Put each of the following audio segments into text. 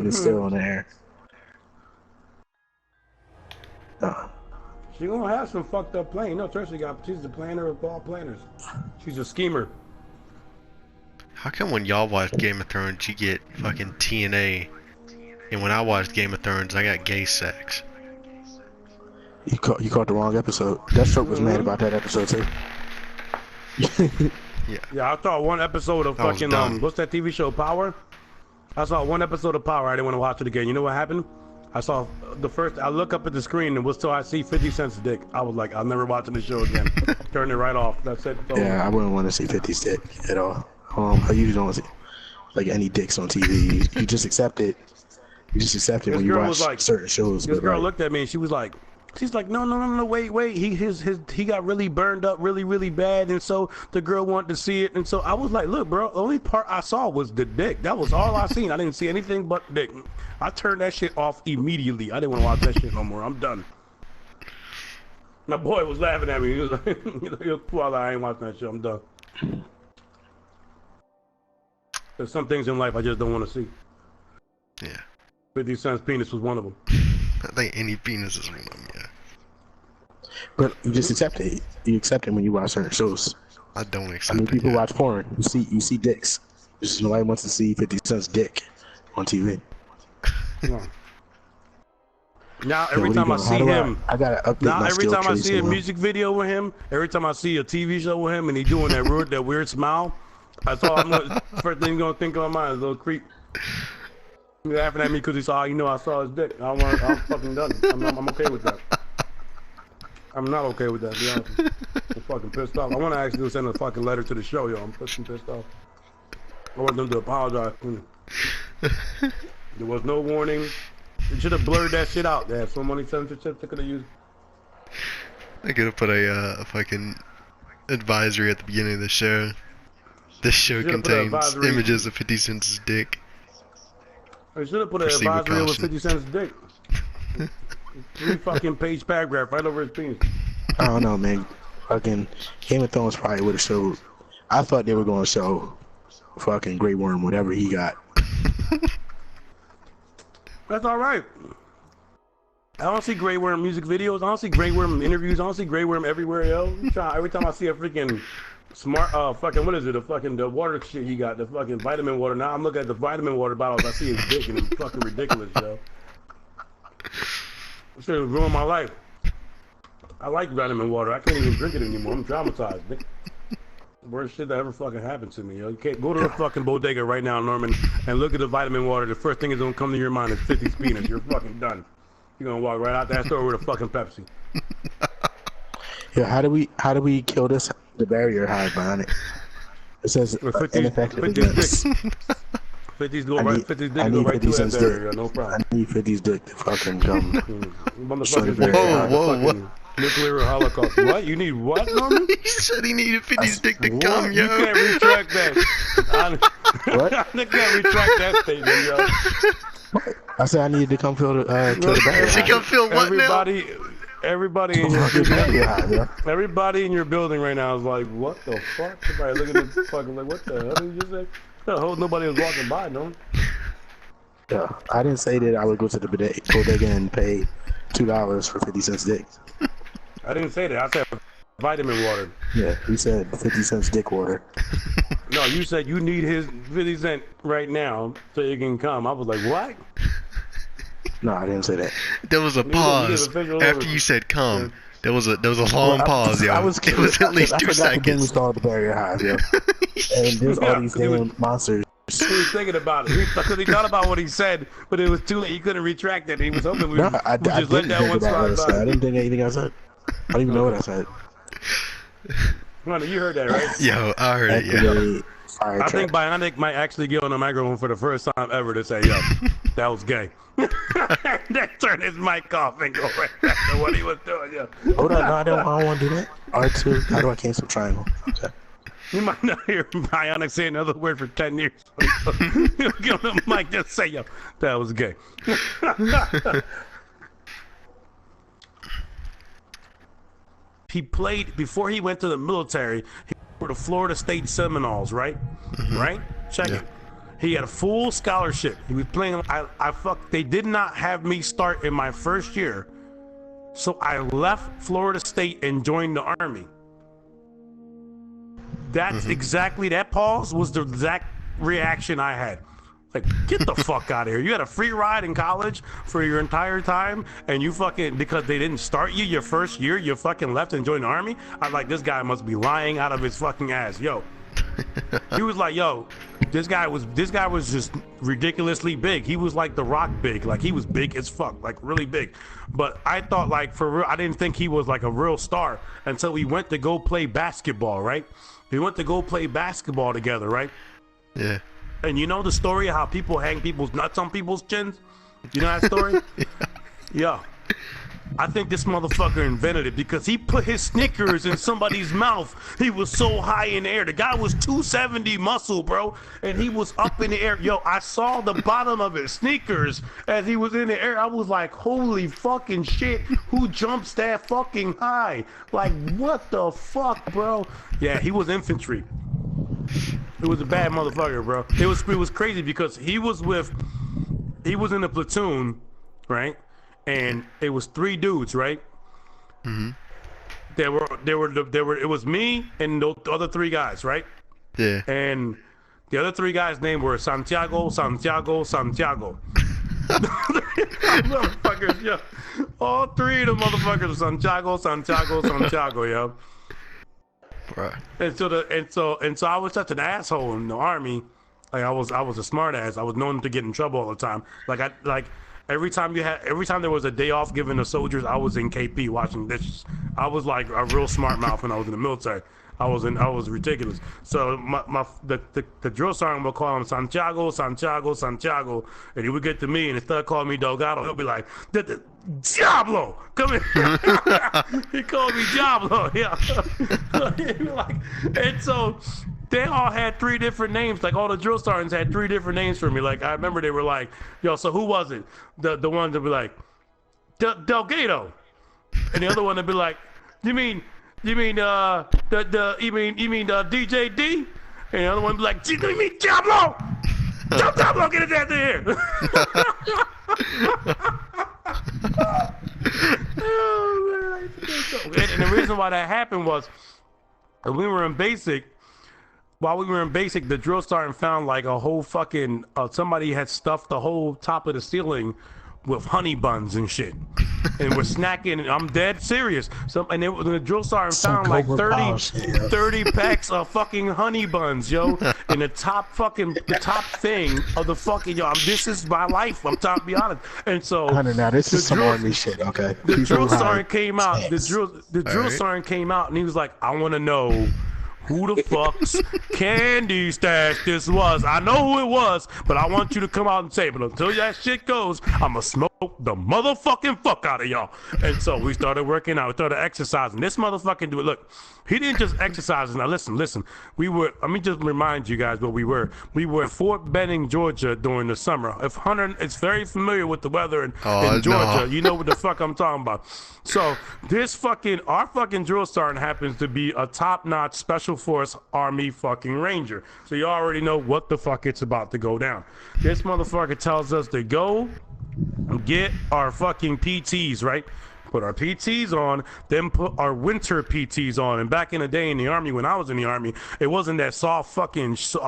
it's still on the air. She gonna have some fucked up plan. No, she's the planner of all planners. She's a schemer. How come when y'all watch Game of Thrones, you get fucking TNA, and when I watched Game of Thrones, I got gay sex? You caught the wrong episode. Deathstroke was mad about that episode too. Yeah, I saw one episode of fucking what's that TV show, Power? I saw one episode of Power. I didn't want to watch it again. You know what happened? I saw the first. I look up at the screen and was till I see 50 Cent's dick. I was like, I'm never watching this show again. Turn it right off. That's it. Yeah, I wouldn't want to see 50's dick at all. I usually don't see like any dicks on TV. You just accept it. You just accept it when you watch certain shows. This girl looked at me and she was like, she's like, no, wait. He got really burned up really bad, and so the girl wanted to see it, and so I was like, look, bro, the only part I saw was the dick. That was all I seen. I didn't see anything but dick. I turned that shit off immediately. I didn't want to watch that shit no more. I'm done. My boy was laughing at me. He was like, Father, I ain't watching that shit. I'm done. There's some things in life I just don't want to see. Yeah. 50 Cent's penis was one of them. I think any penis is one of them, yeah. But you just accept it. You accept it when you watch certain shows. I don't accept it. I mean, people watch porn. You see dicks. Just nobody wants to see 50 Cent's dick on TV. No. Now every time I see him, I gotta update my now every time I see a music. music video with him, every time I see a TV show with him, and he doing that weird smile, that's all first thing gonna think on my mind is a little creep. He's laughing at me because he saw, I saw his dick. I'm fucking done. I'm okay with that. I'm not okay with that, to be honest. I'm fucking pissed off. I want to actually send a fucking letter to the show, yo. I'm pissed off. I want them to apologize. There was no warning. They should have blurred that shit out. They had so many censorships they could have used. I could have put a fucking advisory at the beginning of the show. This show contains images of 50 Cent's dick. I should have put an advisory with 50 Cent's dick. 3 fucking page paragraph right over his penis. I don't know, man. Fucking Game of Thrones probably would have showed. I thought they were going to show fucking Grey Worm, whatever he got. That's all right. I don't see Grey Worm music videos. I don't see Grey Worm interviews. I don't see Grey Worm everywhere, yo. Every time I see a freaking smart, fucking, what is it? The water shit he got, the fucking vitamin water. Now I'm looking at the vitamin water bottles. I see his dick and it's fucking ridiculous, yo. This shit has ruined my life. I like vitamin water. I can't even drink it anymore. I'm traumatized. Worst shit that ever fucking happened to me, yo. You can't go to the fucking bodega right now, Norman, and look at the vitamin water. The first thing that's gonna come to your mind is 50's penis. You're fucking done. You're gonna walk right out that store with a fucking Pepsi. Yeah, how do we kill the barrier hive bionic? It says ineffective against. 50's go right. 50's dick go right through that barrier. No problem. I need 50's dick to fucking come. Whoa. Nuclear holocaust. What? You need what, Norman? He said he needed 50's dick to come, yo. You can't retract that. What? I can't retract that statement, yo. I said I needed to come kill the barrier. To come fill what Everybody in your building right now is like, what the fuck? Somebody looking at this fucking like, what the hell did you just say? I hope nobody was walking by, no? Yeah, I didn't say that I would go to the bodega and pay $2 for 50 Cent's dick. I didn't say that. I said vitamin water. Yeah, you said 50 Cent's dick water. No, you said you need his 50 Cent right now so you can come. I was like, what? No, I didn't say that. There was a pause after you said come. There was a long pause, yo. It was at least 2 seconds. I installed the barrier hive, yo. And there's all these damn monsters. He was thinking about it because he thought about what he said, but it was too late. He couldn't retract it. He was hoping we just let that one slide by. I didn't think anything I said. I don't even know what I said. Honey, you heard that, right? Yo, I heard it, yo. I think Bionic might actually get on the microphone for the first time ever to say, yo, that was gay. Then turn his mic off and go right back to what he was doing, yo. Hold on, no, I don't want to do that. R2, how do I cancel triangle? Okay. You might not hear Bionic say another word for 10 years. Give him the mic, just say, yo, that was gay. He played, before he went to the military, he played for the Florida State Seminoles, right? Right? Check it. He had a full scholarship. He was playing. They did not have me start in my first year, so I left Florida State and joined the Army. That's exactly, that pause was the exact reaction I had. Like, get the fuck out of here. You had a free ride in college for your entire time, and you fucking, because they didn't start you your first year, you fucking left and joined the Army? I was like, this guy must be lying out of his fucking ass. Yo. He was like, yo, this guy was just ridiculously big. He was like The Rock big. Like, he was big as fuck, like really big. But I thought, like, for real, I didn't think he was like a real star until we went to go play basketball, right? We went to go play basketball together, right? Yeah. And you know the story of how people hang people's nuts on people's chins? You know that story? Yeah. I think this motherfucker invented it because he put his Snickers in somebody's mouth. He was so high in the air. The guy was 270 muscle, bro, and he was up in the air. Yo, I saw the bottom of his sneakers as he was in the air. I was like, holy fucking shit, who jumps that fucking high? Like, what the fuck, bro? Yeah, he was infantry. It was a bad motherfucker, bro. It was crazy because he was in a platoon, right? And it was 3 dudes, right? Mm-hmm. It was me and the other 3 guys, right? Yeah. And the other 3 guys' names were Santiago. Motherfuckers, yeah. All 3 of the motherfuckers were Santiago, yo. Right. And so I was such an asshole in the Army. Like, I was a smart ass. I was known to get in trouble all the time. Every time there was a day off given to soldiers, I was in KP watching this. I was like a real smart mouth when I was in the military. I was ridiculous. So the drill sergeant would call him Santiago, and he would get to me, and instead of calling me Delgado, he'll be like, Diablo, come here. He called me Diablo, yeah. And so they all had 3 different names. Like, all the drill sergeants had 3 different names for me. Like, I remember they were like, yo, so who was it? The one that be like, Delgado. And the other one would be like, you mean DJ D? And the other one would be like, you mean Diablo? Diablo, get his ass in here. And the reason why that happened was, when we were in basic, the drill sergeant found like a whole fucking, somebody had stuffed the whole top of the ceiling with honey buns and shit. And we're snacking, and I'm dead serious. The drill sergeant found like 30 packs of fucking honey buns, yo, in the top thing of the fucking, yo, this is my life, I'm trying to be honest. And so, Hunter, now this is some Army shit, okay? The drill sergeant came out, the drill sergeant came out, and he was like, I want to know who the fuck's candy stash this was. I know who it was, but I want you to come out and say it. But until that shit goes, I'ma smoke the motherfucking fuck out of y'all. And so we started working out, we started exercising. This motherfucking dude, look, he didn't just exercise. Now listen, let me just remind you guys what we were. We were at Fort Benning, Georgia during the summer. If Hunter is very familiar with the weather in Georgia, you know what the fuck I'm talking about. So our fucking drill sergeant happens to be a top-notch Special Force Army fucking Ranger. So you already know what the fuck it's about to go down. This motherfucker tells us to go get our fucking PTs, right? Put our PTs on, then put our winter PTs on. And back in the day in the Army, when I was in the Army, it wasn't that soft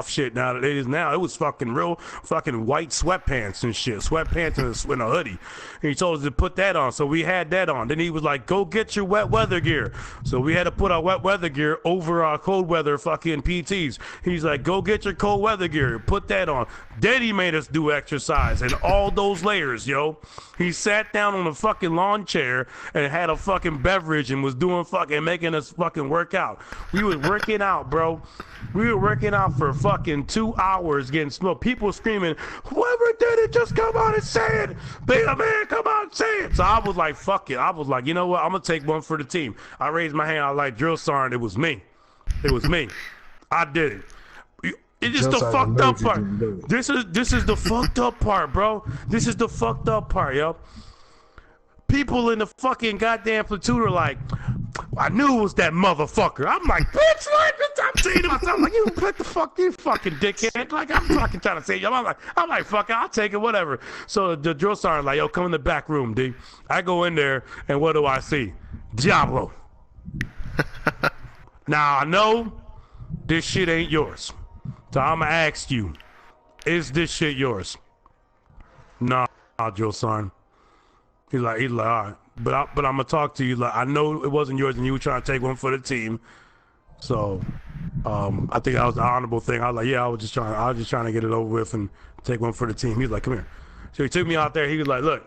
shit now that it is now. It was fucking real fucking white sweatpants and shit. Sweatpants and a hoodie. And he told us to put that on. So we had that on. Then he was like, go get your wet weather gear. So we had to put our wet weather gear over our cold weather fucking PTs. He's like, go get your cold weather gear. Put that on. Then he made us do exercise and all those layers, yo. He sat down on a fucking lawn chair and had a fucking beverage and was doing fucking, making us fucking work out. We was working out, bro. We were working out for fucking 2 hours getting smoked. People screaming, whoever did it, just come out and say it. Be a man, come out and say it. So I was like, fuck it. I was like, you know what? I'm going to take one for the team. I raised my hand. I was like, drill sergeant, it was me. It was me. I did it. It is the fucked up part. This is the fucked up part, bro. This is the fucked up part, yo. People in the fucking goddamn platoon are like, I knew it was that motherfucker. I'm like, bitch, what? I'm saying to myself, like, you what the fuck, you fucking dickhead. Like, I'm fucking trying to say, I'm like, fuck it, I'll take it, whatever. So the drill sergeant like, yo, come in the back room, D. I go in there, and what do I see? Diablo. Now, I know this shit ain't yours. So I'm gonna ask you, is this shit yours? Nah, drill sergeant. He's like, all right. But I'm gonna talk to you. Like, I know it wasn't yours, and you were trying to take one for the team. So, I think that was the honorable thing. I was like, yeah, I was just trying to get it over with and take one for the team. He's like, come here. So he took me out there. He was like, look,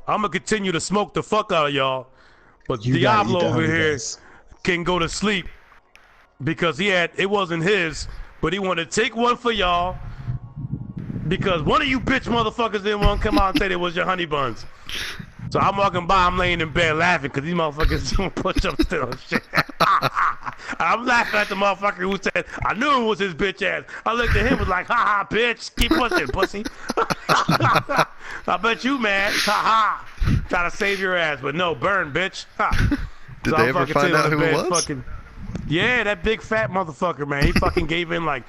I'm gonna continue to smoke the fuck out of y'all, but Diablo over here can go to sleep because it wasn't his, but he wanted to take one for y'all because one of you bitch motherfuckers didn't want to come out and say it was your honey buns. So I'm walking by, I'm laying in bed laughing because these motherfuckers doing push-ups still and shit. I'm laughing at the motherfucker who said, I knew it was his bitch ass. I looked at him was like, ha ha, bitch, keep pushing, pussy. I bet you mad, ha ha. Try to save your ass, but no, burn, bitch. Ha. Did they ever find out who it was? Yeah, that big fat motherfucker, man. He fucking gave in like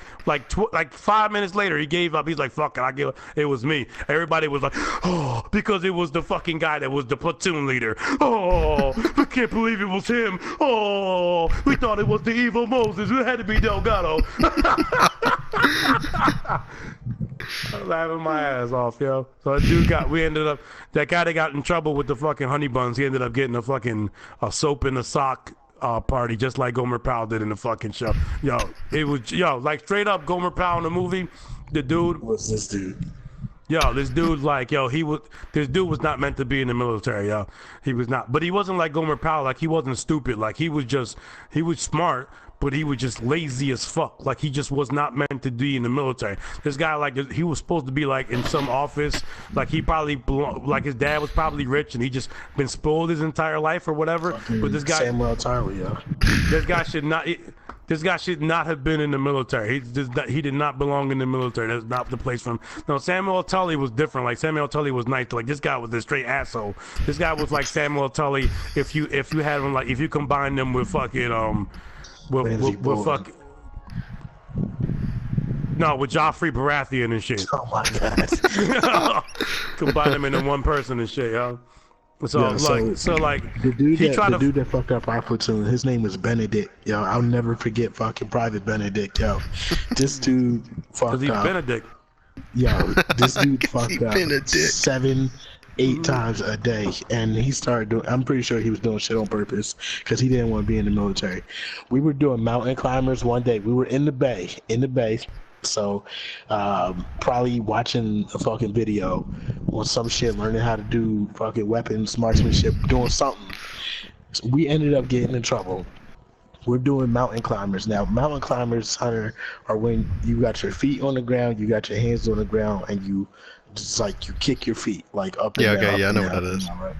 5 minutes later. He gave up. He's like, "Fuck it, it was me." Everybody was like, "Oh," because it was the fucking guy that was the platoon leader. Oh, I can't believe it was him. Oh, we thought it was the evil Moses. It had to be Delgado. I'm laughing my ass off, yo. So that guy that got in trouble with the fucking honey buns, he ended up getting a soap in the sock party, just like Gomer Pyle did in the fucking show. Yo, it was, like straight up Gomer Pyle in the movie, the dude. What's this dude? Yo, this dude's like, this dude was not meant to be in the military, yo. He was not. But he wasn't like Gomer Pyle, like he wasn't stupid. Like he was smart, but he was just lazy as fuck. Like he just was not meant to be in the military. This guy, like, he was supposed to be like in some office. Like he probably like his dad was probably rich and he just been spoiled his entire life or whatever. Fucking but this guy, Samuel Tully, yo. This guy should not have been in the military. He did not belong in the military. That's not the place for him. No, Samuel Tully was different. Like Samuel Tully was nice. Like this guy was a straight asshole. This guy was like Samuel Tully if you had him, like, if you combine them with fucking with fucking with Joffrey Baratheon and shit. Oh my god. Combine them into one person and shit, yo. So the dude that fucked up our platoon, his name was Benedict, yo. I'll never forget fucking Private Benedict, yo. This dude fucked up. He's Benedict. Yo, this dude fucked up 7-8 times a day, and he started doing. I'm pretty sure he was doing shit on purpose because he didn't want to be in the military. We were doing mountain climbers one day. We were in the bay. So, probably watching a fucking video on some shit, learning how to do fucking weapons, marksmanship, doing something. So we ended up getting in trouble. We're doing mountain climbers. Now, mountain climbers, Hunter, are when you got your feet on the ground, you got your hands on the ground, and you just like, you kick your feet like up and down. Yeah, okay, yeah, I know what that is. Right?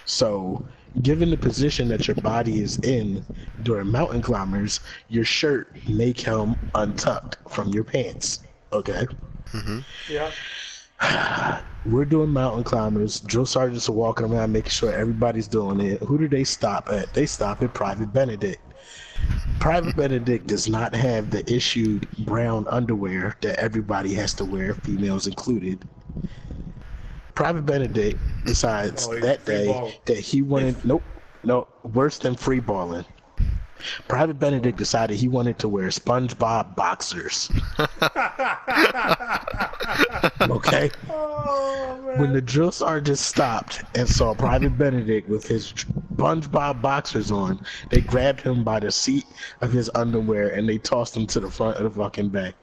So, given the position that your body is in during mountain climbers, your shirt may come untucked from your pants. Okay? Mm-hmm. Yeah. We're doing mountain climbers. Drill sergeants are walking around making sure everybody's doing it. Who do they stop at? They stop at Private Benedict. Private Benedict does not have the issued brown underwear that everybody has to wear, females included. Private Benedict decides that day that he wanted worse than free balling. Private Benedict decided he wanted to wear SpongeBob boxers. Okay? When the drill sergeant stopped and saw Private Benedict with his SpongeBob boxers on, they grabbed him by the seat of his underwear and they tossed him to the front of the fucking bay.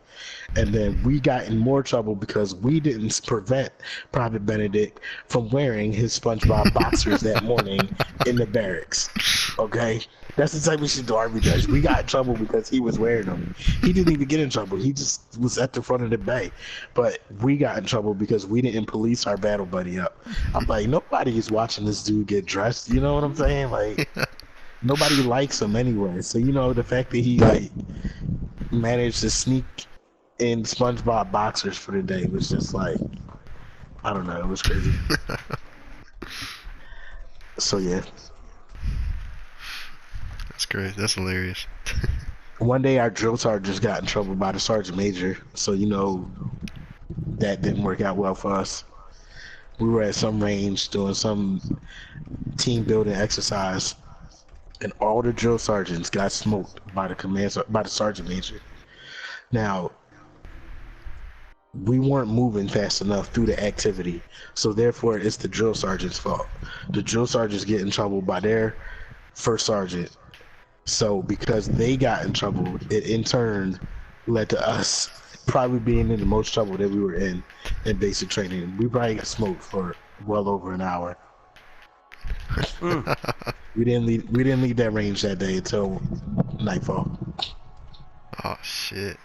And then we got in more trouble because we didn't prevent Private Benedict from wearing his SpongeBob boxers that morning in the barracks. Okay? That's the type of shit the Army does. We got in trouble because he was wearing them. He didn't even get in trouble. He just was at the front of the bay. But we got in trouble because we didn't police our battle buddy up. I'm like, nobody is watching this dude get dressed. You know what I'm saying? Like, nobody likes him anyway. So, the fact that he, like, managed to sneak in SpongeBob boxers for the day was just like, I don't know, it was crazy. So yeah. That's great. That's hilarious. One day our drill sergeant just got in trouble by the sergeant major, so you know that didn't work out well for us. We were at some range doing some team building exercise, and all the drill sergeants got smoked by the sergeant major. Now, we weren't moving fast enough through the activity, so therefore it's the drill sergeant's fault. The drill sergeants get in trouble by their first sergeant. So because they got in trouble, it in turn led to us probably being in the most trouble that we were in basic training. We probably got smoked for well over an hour. We didn't leave that range that day until nightfall. Oh shit.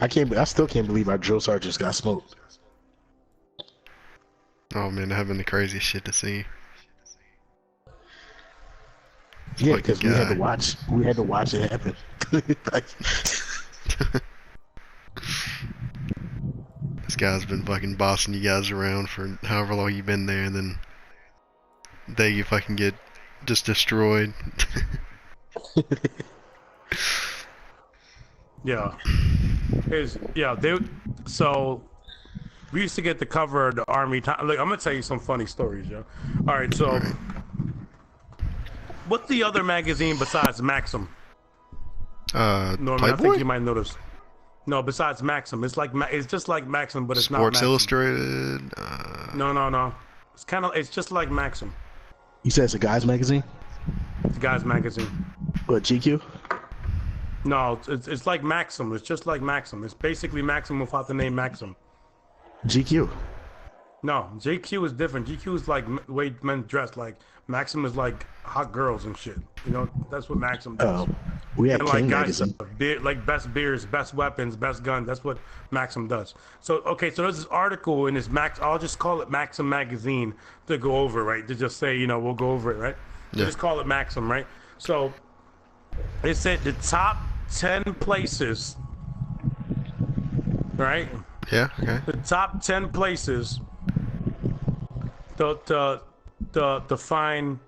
I still can't believe our drill sergeants got smoked. Oh man, that having the craziest shit to see. Yeah, because we had to watch it happen. Like, this guy's been fucking bossing you guys around for however long you've been there, and then you fucking get just destroyed. Yeah. So we used to get the cover of the Army time. Look, I'm gonna tell you some funny stories, yo. All right, so what's the other magazine besides Maxim? Norman, Playboy? I think you might notice. No, besides Maxim, it's just like Maxim, but it's not Sports Maxim. Illustrated. No. It's just like Maxim. you said it's a guy's magazine? It's a guy's magazine. What, GQ? No, it's like Maxim. It's just like Maxim. It's basically Maxim without the name Maxim. GQ. No, JQ is different. GQ is like way men dress. Like Maxim is like hot girls and shit. You know, that's what Maxim does. Oh, we have And King like guys, magazine. like best beers, best weapons, best guns. That's what Maxim does. So okay, so there's this article in this I'll just call it Maxim magazine to go over, right? To just say, you know, we'll go over it, right? Yeah. Just call it Maxim, right? So it said the top 10 places, right? Yeah. Okay. The top 10 places to find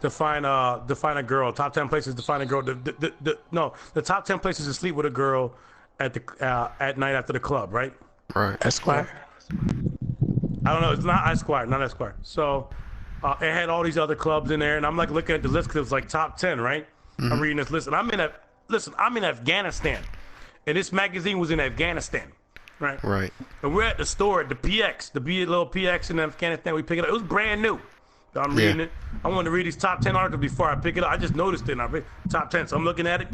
a girl. Top 10 places to find a girl. The top 10 places to sleep with a girl at night after the club, right? Right. Esquire? I don't know. It's not Esquire, not Esquire. So it had all these other clubs in there, and I'm like looking at the list because it was like top 10, right? I'm reading this list, and I'm in Afghanistan, and this magazine was in Afghanistan, right? Right. And we're at the store at the PX, the little PX in Afghanistan. We pick it up. It was brand new. I'm reading it. I wanted to read these top 10 articles before I pick it up. I just noticed it, and I read top 10. So I'm looking at it.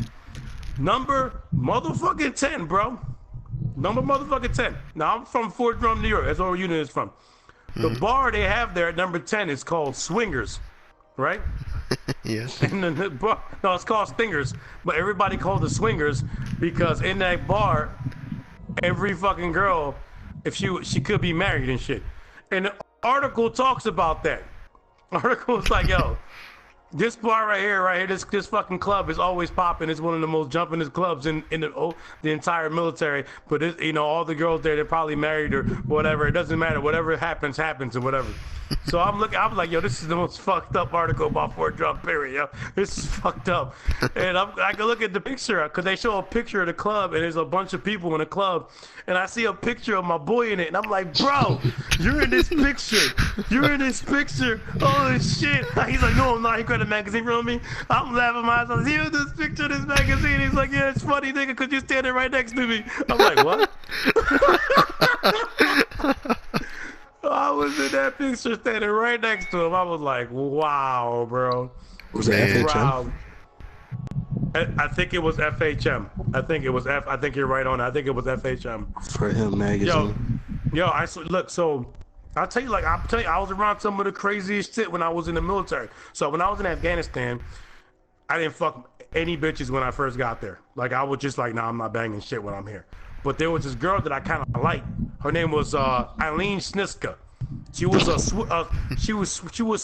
Number motherfucking 10, bro. Number motherfucking 10. Now, I'm from Fort Drum, New York. That's where our unit is from. The bar they have there at number 10 is called Swingers, right? Yes. And then the bar, no, it's called Stingers, but everybody called it Swingers because in that bar, every fucking girl, if she could be married and shit. And the article talks about that. Article is like, yo, this bar right here, this fucking club is always popping. It's one of the most jumpingest clubs in the entire military. But it, you know, all the girls there, they're probably married or whatever. It doesn't matter. Whatever happens or whatever. So I'm like, yo, this is the most fucked up article about Fort Drum, period, yo. This is fucked up. And I can look at the picture, because they show a picture of the club, and there's a bunch of people in the club, and I see a picture of my boy in it, and I'm like, bro, you're in this picture. You're in this picture. Holy shit. He's like, no, I'm not. He grabbed a magazine from me. I'm laughing my ass off. He's in this picture, this magazine. He's like, yeah, it's funny, nigga, because you're standing right next to me. I'm like, what? I was in that picture standing right next to him. I was like, wow, bro. Was it FHM? Wow. I think it was FHM. I think you're right on it. I think it was FHM. For him magazine. Yo, look, so I'll tell you, I was around some of the craziest shit when I was in the military. So when I was in Afghanistan, I didn't fuck any bitches when I first got there. Like, I was just like, nah, I'm not banging shit when I'm here. But there was this girl that I kind of liked. Her name was Eileen Sniska. She was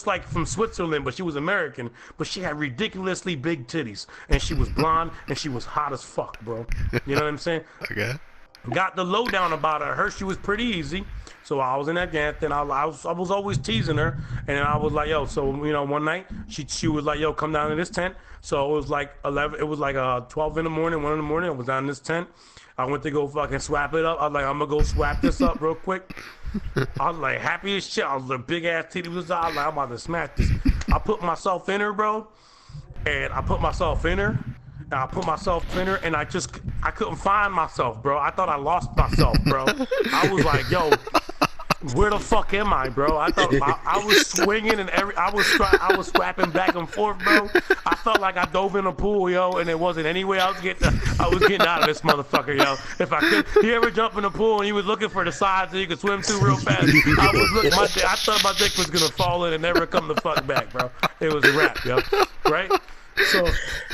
like from Switzerland, but she was American. But she had ridiculously big titties, and she was blonde, and she was hot as fuck, bro. You know what I'm saying? Okay. got the lowdown about her. Her she was pretty easy. So I was in Afghanistan. I was always teasing her, and then I was like, yo. So one night she was like, yo, come down to this tent. So it was like 11. It was like 12 in the morning, 1 in the morning. I was down in this tent. I went to go fucking swap it up. I was like, I'm gonna go swap this up real quick. I was like happy as shit. I was like big ass titty was out. I was like, I'm about to smash this. I put myself in her, bro, and I put myself in her. And I put myself in her, and I couldn't find myself, bro. I thought I lost myself, bro. I was like, yo, where the fuck am I, bro? I thought I was swinging and I was scrapping back and forth, bro. I felt like I dove in a pool, yo, and it wasn't any way I was getting out of this motherfucker, yo. If I could, you ever jump in a pool and you was looking for the sides so you could swim to real fast? I thought my dick was gonna fall in and never come the fuck back, bro. It was a wrap, yo. Right? So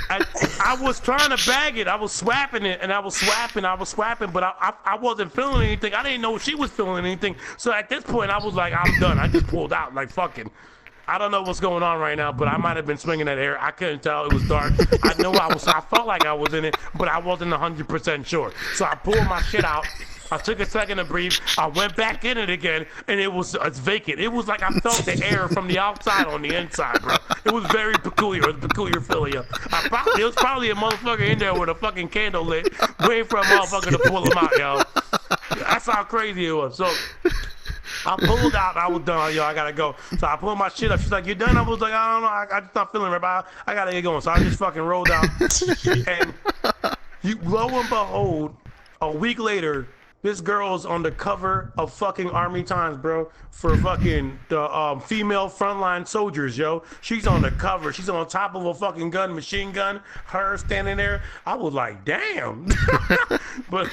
I was trying to bag it. I was swapping it, and I was swapping, but I wasn't feeling anything. I didn't know she was feeling anything. So at this point, I was like, I'm done. I just pulled out, like, fucking. I don't know what's going on right now, but I might have been swinging that air. I couldn't tell. It was dark. I felt like I was in it, but I wasn't 100% sure. So I pulled my shit out. I took a second to breathe. I went back in it again, and it's vacant. It was like I felt the air from the outside on the inside, bro. It was very peculiar. It was a peculiar feeling. There was probably a motherfucker in there with a fucking candle lit, waiting for a motherfucker to pull him out, yo. That's how crazy it was. So I pulled out. I was done. Yo, I gotta go. So I pulled my shit up. She's like, "You done?" I was like, "I don't know. I just not feeling right, but I gotta get going." So I just fucking rolled out. And lo and behold, a week later, this girl's on the cover of fucking Army Times, bro, for fucking the female frontline soldiers, yo. She's on the cover. She's on top of a fucking machine gun. Her standing there. I was like, damn. But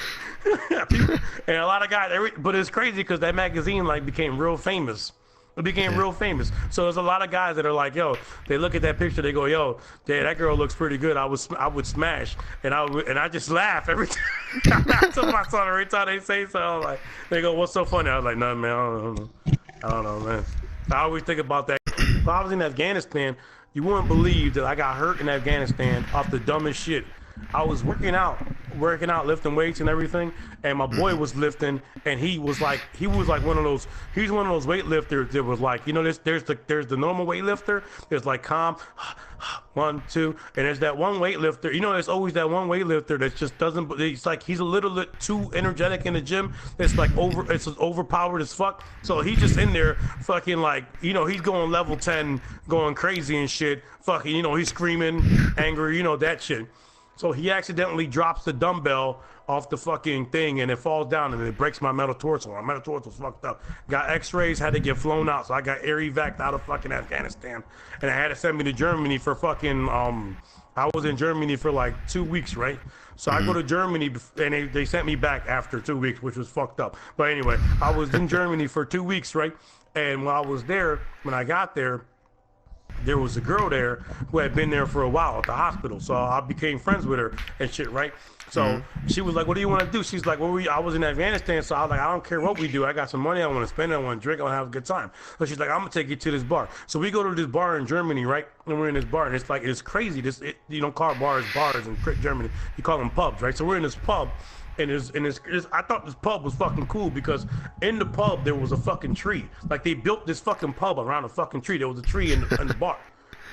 and a lot of guys. But it's crazy because that magazine like became real famous. It became real famous. So there's a lot of guys that are like, yo, they look at that picture, they go, yo, damn, that girl looks pretty good. I would smash, and I just laugh every time. I tell my son every time they say so. Like, they go, what's so funny? I was like, nothing, man. I don't know, man. I always think about that. If I was in Afghanistan, you wouldn't believe that I got hurt in Afghanistan off the dumbest shit. I was working out, lifting weights and everything, and my boy was lifting, and he was like one of those weightlifters that was like, there's the normal weightlifter, there's like calm, 1, 2, and there's that one weightlifter, there's always that one weightlifter that just doesn't, it's like he's a little bit too energetic in the gym, it's like it's overpowered as fuck, so he's just in there fucking like, he's going level 10, going crazy and shit, fucking, he's screaming, angry, that shit. So he accidentally drops the dumbbell off the fucking thing and it falls down and it breaks my metatarsal. My metatarsal's fucked up. Got x-rays, had to get flown out. So I got air evac out of fucking Afghanistan. And I had to send me to Germany for fucking, I was in Germany for like 2 weeks, right? So I go to Germany and they sent me back after 2 weeks, which was fucked up. But anyway, I was in Germany for 2 weeks, right? And when I got there, there was a girl there who had been there for a while at the hospital, so I became friends with her and shit, right? So she was like, what do you want to do? She's like, I was in Afghanistan, so I was like, I don't care what we do. I got some money, I want to spend it, I want to drink, I want to have a good time. So she's like, I'm going to take you to this bar. So we go to this bar in Germany, right? And we're in this bar, and it's crazy. You don't call bars in Germany. You call them pubs, right? So we're in this pub. And I thought this pub was fucking cool because in the pub there was a fucking tree. Like they built this fucking pub around a fucking tree. There was a tree in the bar.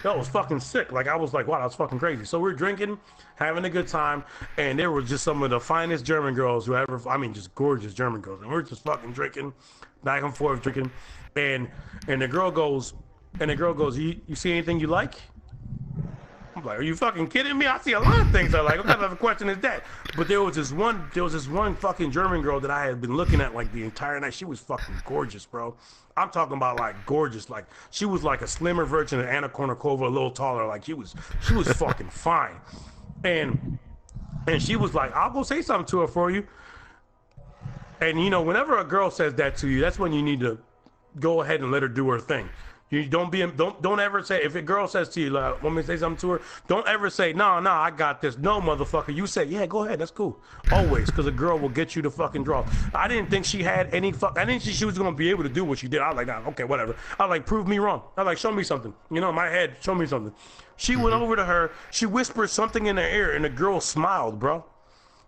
That was fucking sick. Like I was like, wow, that's fucking crazy. So we're drinking, having a good time, and there were just some of the finest German girls just gorgeous German girls. And we're just fucking drinking, back and forth drinking. And the girl goes, you see anything you like? I'm like, are you fucking kidding me? I see a lot of things I like. What kind of a question is that? But there was this one fucking German girl that I had been looking at like the entire night. She was fucking gorgeous, bro. I'm talking about like gorgeous. Like she was like a slimmer version of Anna Kournikova, a little taller. Like she was fucking fine. And she was like, I'll go say something to her for you. And whenever a girl says that to you, that's when you need to go ahead and let her do her thing. You don't ever say, if a girl says to you, like, want me to say something to her? Don't ever say, no, I got this. No, motherfucker. You say, yeah, go ahead. That's cool. Always, because a girl will get you to fucking draw. I didn't think she had any I didn't think she was going to be able to do what she did. I was like, nah, okay, whatever. I was like, prove me wrong. I was like, show me something. In my head, show me something. She went over to her. She whispered something in her ear, and the girl smiled, bro.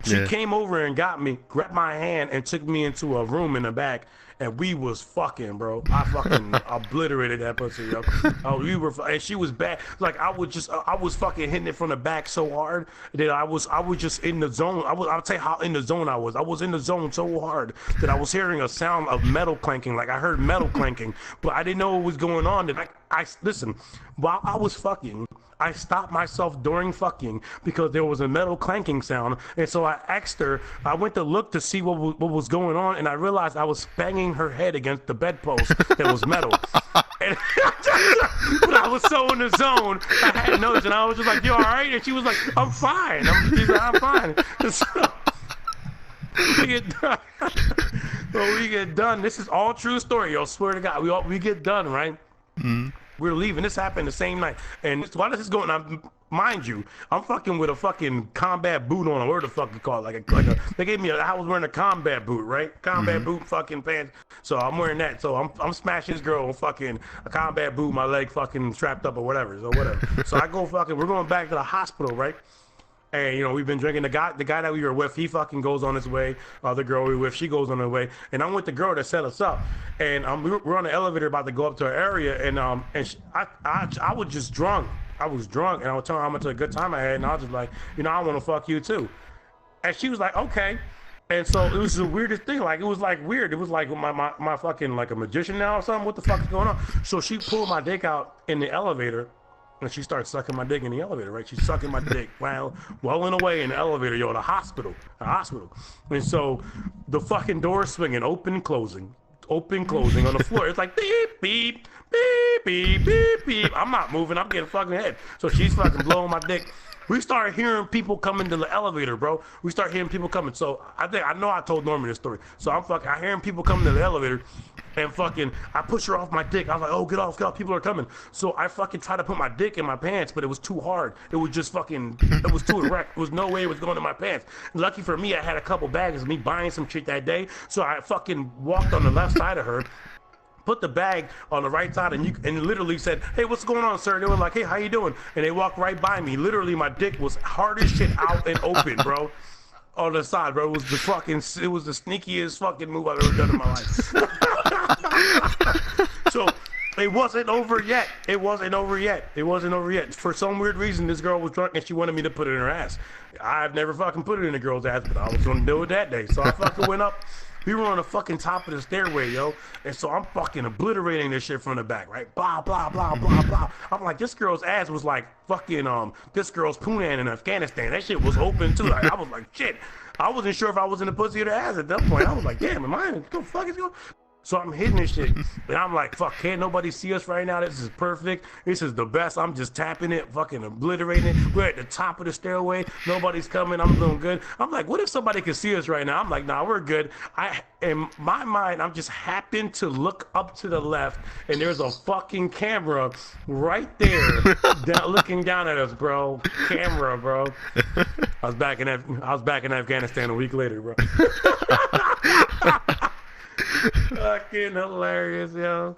She came over and got me, grabbed my hand, and took me into a room in the back. And we was fucking, bro. I fucking obliterated that pussy, yo. And she was bad. Like I was fucking hitting it from the back so hard that I was just in the zone. I'll tell you how in the zone I was. I was in the zone so hard that I was hearing a sound of metal clanking. Like I heard metal clanking, but I didn't know what was going on. That I listen, while I was fucking, I stopped myself during fucking because there was a metal clanking sound, and so I asked her. I went to look to see what was going on, and I realized I was banging her head against the bedpost that was metal. And but I was so in the zone, I hadn't noticed, and I was just like, "You all right?" And she was like, "I'm fine." She's like, "I'm fine." So, we get done. Well, we get done. This is all true story, yo. Swear to God, we get done, right? Mm-hmm. We're leaving. This happened the same night. And while this is going on, mind you, I'm fucking with a fucking combat boot on, or whatever the fuck you call it. They gave me I was wearing a combat boot, right? Combat boot fucking pants. So I'm wearing that. So I'm smashing this girl with fucking a combat boot, my leg fucking strapped up or whatever. So whatever. So I go we're going back to the hospital, right? And, you know, we've been drinking. The guy that we were with, he fucking goes on his way. The girl we were with, she goes on her way. And I'm with the girl that set us up. And we're on the elevator about to go up to her area. And I was just drunk. I was drunk. And I was telling her how much of a good time I had. And I was just like, you know, I want to fuck you too. And she was like, okay. And so it was the weirdest thing. Like, it was like weird. It was like my fucking like a magician now or something. What the fuck is going on? So she pulled my dick out in the elevator. And she starts sucking my dick in the elevator, right? She's sucking my dick while welling away in the elevator, yo, the hospital. And so the fucking door's swinging, open, closing on the floor. It's like beep, beep, beep, beep, beep, beep. I'm not moving. I'm getting fucking hit. So she's fucking blowing my dick. We start hearing people coming to the elevator, bro. We start hearing people coming. So I know I told Norman this story. So I hearing people coming to the elevator. And fucking, I push her off my dick. I was like, oh, get off, people are coming. So I fucking tried to put my dick in my pants, but it was too hard. It was just fucking, it was too erect. There was no way it was going in my pants. Lucky for me, I had a couple bags of me buying some shit that day. So I fucking walked on the left side of her, put the bag on the right side, and literally said, hey, what's going on, sir? They were like, hey, how you doing? And they walked right by me. Literally, my dick was hard as shit out and open, bro. On the side, bro. It was the sneakiest fucking move I've ever done in my life. So it wasn't over yet. For some weird reason, this girl was drunk and she wanted me to put it in her ass. I've never fucking put it in a girl's ass, but I was gonna do it that day. So I fucking went up. We were on the fucking top of the stairway, yo. And so I'm fucking obliterating this shit from the back, right? Blah, blah, blah, blah, blah. I'm like, this girl's ass was like fucking, this girl's Poonan in Afghanistan. That shit was open too. Like, I was like, shit. I wasn't sure if I was in the pussy or the ass at that point. I was like, damn, am I? What the fuck is going? So I'm hitting this shit, and I'm like, fuck, can't nobody see us right now? This is perfect. This is the best. I'm just tapping it, fucking obliterating it. We're at the top of the stairway. Nobody's coming. I'm doing good. I'm like, what if somebody could see us right now? I'm like, nah, we're good. In my mind, I'm just happen to look up to the left, and there's a fucking camera right there looking down at us, bro. Camera, bro. I was back in Afghanistan a week later, bro. Fucking hilarious, yo.